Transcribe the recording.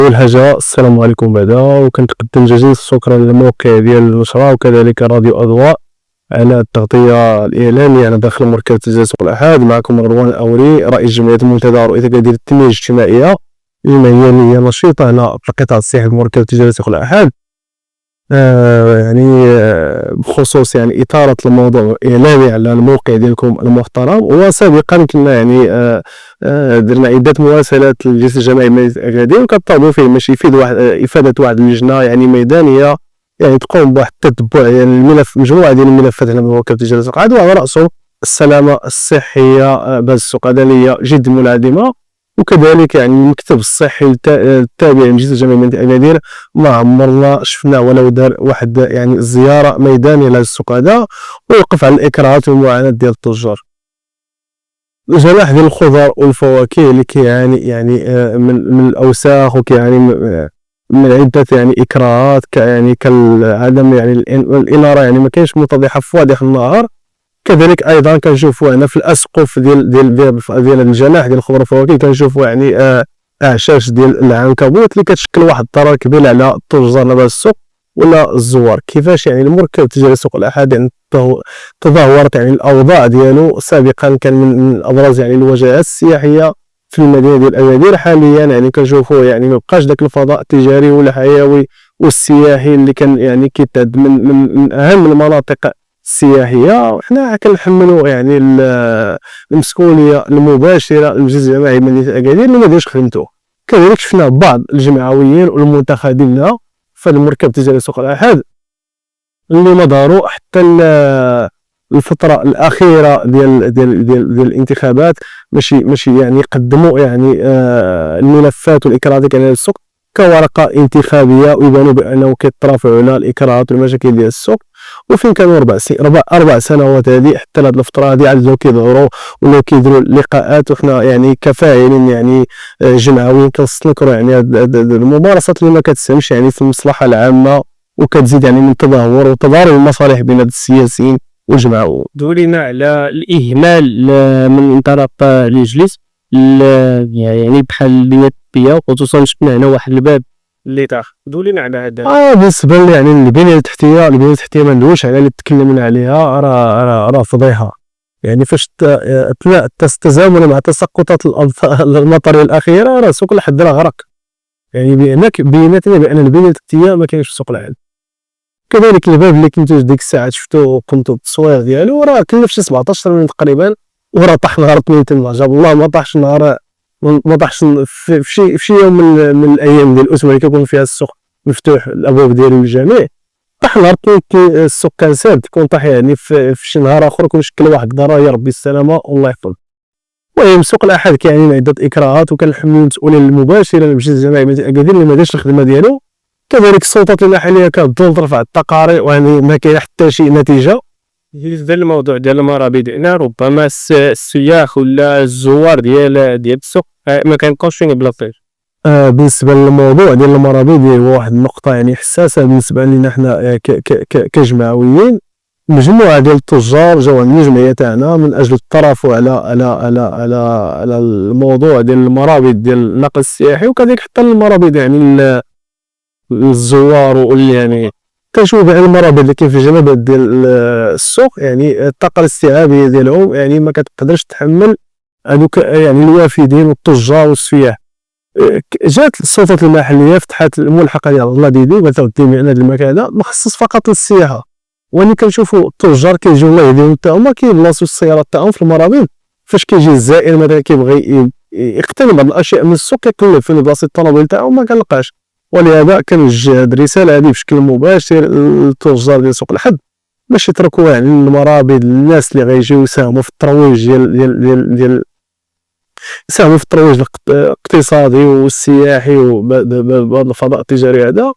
أول حاجة السلام عليكم بعدا، وكنتقدم جزيل الشكر للموقع ديال النشرة وكذلك راديو أضواء على التغطية الإعلامية على داخل مركز تجارة سوق الأحد. معكم مروان الأوري رئيس جمعية المنتدى رؤية أكادير التنمية الاجتماعية، جمعية اللي هي نشيطة هنا في القطاع السياحي بمركز تجارة سوق الأحد. بخصوص إثارة الموضوع الإعلامي على الموقع ديالكم المحترم. وسابقا كنا درنا عدة مراسلات للجلسة الجماعية بمدينة أكادير، وكنطالبوا فيه باش يفيد إفادة واحد اللجنة ميدانية تقوم بواحد التتبع الملف، مجموعة ديال الملفات هنا بمركز تجارة سوق الأحد، وعلى رأسهم السلامة الصحية باز السوق، هذا اللي هي جد منعدمة. وكذلك المكتب الصحي التابع للجلسة الجماعية بمدينة أكادير ما عمرنا شفنا ولو دار واحد زيارة ميدانية لهذا السوق هذا، ويوقف على الإكراهات والمعاناة ديال التجار. الجناح ديال الخضر والفواكه اللي كيعاني من الأوساخ، وكيعاني من عدة إكراهات كعدم الإنارة، ما كاينش متضحة في واضح النهار. كذلك ايضا كنشوفوا هنا في الاسقف ديال الجناح ديال الخضر والفواكه كنشوفوا اعشاش ديال العنكبوت اللي كتشكل واحد الضرر كبير على التجار هذا السوق ولا الزوار. كيفاش المركز تجاري سوق الأحد تدهورت الاوضاع ديالو. سابقا كان من ابرز الوجهات السياحيه في المدينه ديال أكادير، حاليا كنشوفوا ما بقاش داك الفضاء التجاري والحيوي والسياحي اللي كان كيتعد من اهم المناطق السياحيه. وحنا كنحملوا المسؤوليه المباشره للجهاز الجماعي بمدينه أكادير اللي ما دارش خدمته. كذلك شفنا بعض الجمعويين والمنتخبين لنا في المركز التجاري سوق الأحد اللي ما داروا حتى الفتره الاخيره ديال الانتخابات ماشي يقدموا الملفات والاكراهات على السوق كورقه انتخابيه، ويبانوا بانه كيترافعوا على الاكراهات والمشاكل ديال السوق. وفين كانوا 4 سنوات هذه حتى لهاد الفتره هذه عاد كيظهروا ولاو كيديروا لقاءات، وحنا كفاعلين جمعويين كنستنكروا هاد الممارسات اللي ما كتسهمش في المصلحه العامه، وكتزيد من تدهور وتضارب المصالح بين السياسيين والجمعويين. دولنا على الإهمال من طرف المجلس بحال البنية التحتية، وخصوصا شفنا هنا واحد الباب اللي طاح. دولنا على هذا. بالنسبه لي البنيه التحتيه ما ندويش على اللي تكلمنا عليها، راه فضيحه. فاش اثناء التزامن مع تساقطات المطريه الاخيره راه سوق الأحد غرق. بيناتنا بان البنيه التحتيه ما كاينش في سوق الأحد. كذلك الباب اللي كنتو ديك الساعه شفتو وقمتو بالتصوير ديالو راه كلف شي 17 مليون تقريبا، وراه طاح نهار 2 تما جاب الله. ما طاحش في شي يوم من الايام ديال الاسبوع اللي كيكون فيها السوق مفتوح الابواب ديالو للجميع. طاح نهار 2 السوق كان ساد، كون طاح في شي نهار اخر كون شكل واحد الضرر، يا ربي السلامه والله يحفظ. المهم سوق الأحد كاينين عده اكراهات، وكنحملوا المسؤوليه المباشره للمجلس الجماعي بمدينه أكادير اللي ما دارش الخدمه ديالو. كذلك السلطات المحليه كتظل ترفع التقارير ما كاين حتى شي نتيجه. هذا الموضوع ديال المرابط هنا، ربما السياح ولا الزوار ديال السوق ما كنبقاوش فين بلاصير. بالنسبه للموضوع ديال المرابط هو واحد النقطه حساسه بالنسبه لنا حنا كجمعويين. مجموعه ديال التجار جاوا عند الجمعيه تاعنا من اجل الترافع على الموضوع ديال المرابط ديال النقل السياحي، وكذلك حتى المرابط الزوار. واللي كنشوف المرابط اللي كاين في جنبات ديال السوق الطاقه الاستيعابيه ديالهم ما كتقدرش تحمل هذوك الوافدين والتجار والسياح. جات السلطات المحليه فتحت الملحقه ديال الله ديدي وتودي من هذا المكان هذا مخصص فقط للسياحه. كنشوفوا التجار كيجيو الله يهديهم حتى هما كيبلاصيو السيارات تاعهم في المرابط. فاش كيجي الزائر مثلا كيبغي يقتني بعض الاشياء من السوق كيقلب فين بلاصه الطوموبيل تاعو ما كنلقاش. ولهذا كنوجه هذه الرساله هذه بشكل مباشر للتجار ديال سوق الأحد باش يتركوا المرابط للناس اللي غيجيو يساهموا في الترويج ديال يساهموا في الترويج الاقتصادي والسياحي وبهذا الفضاء التجاري هذا.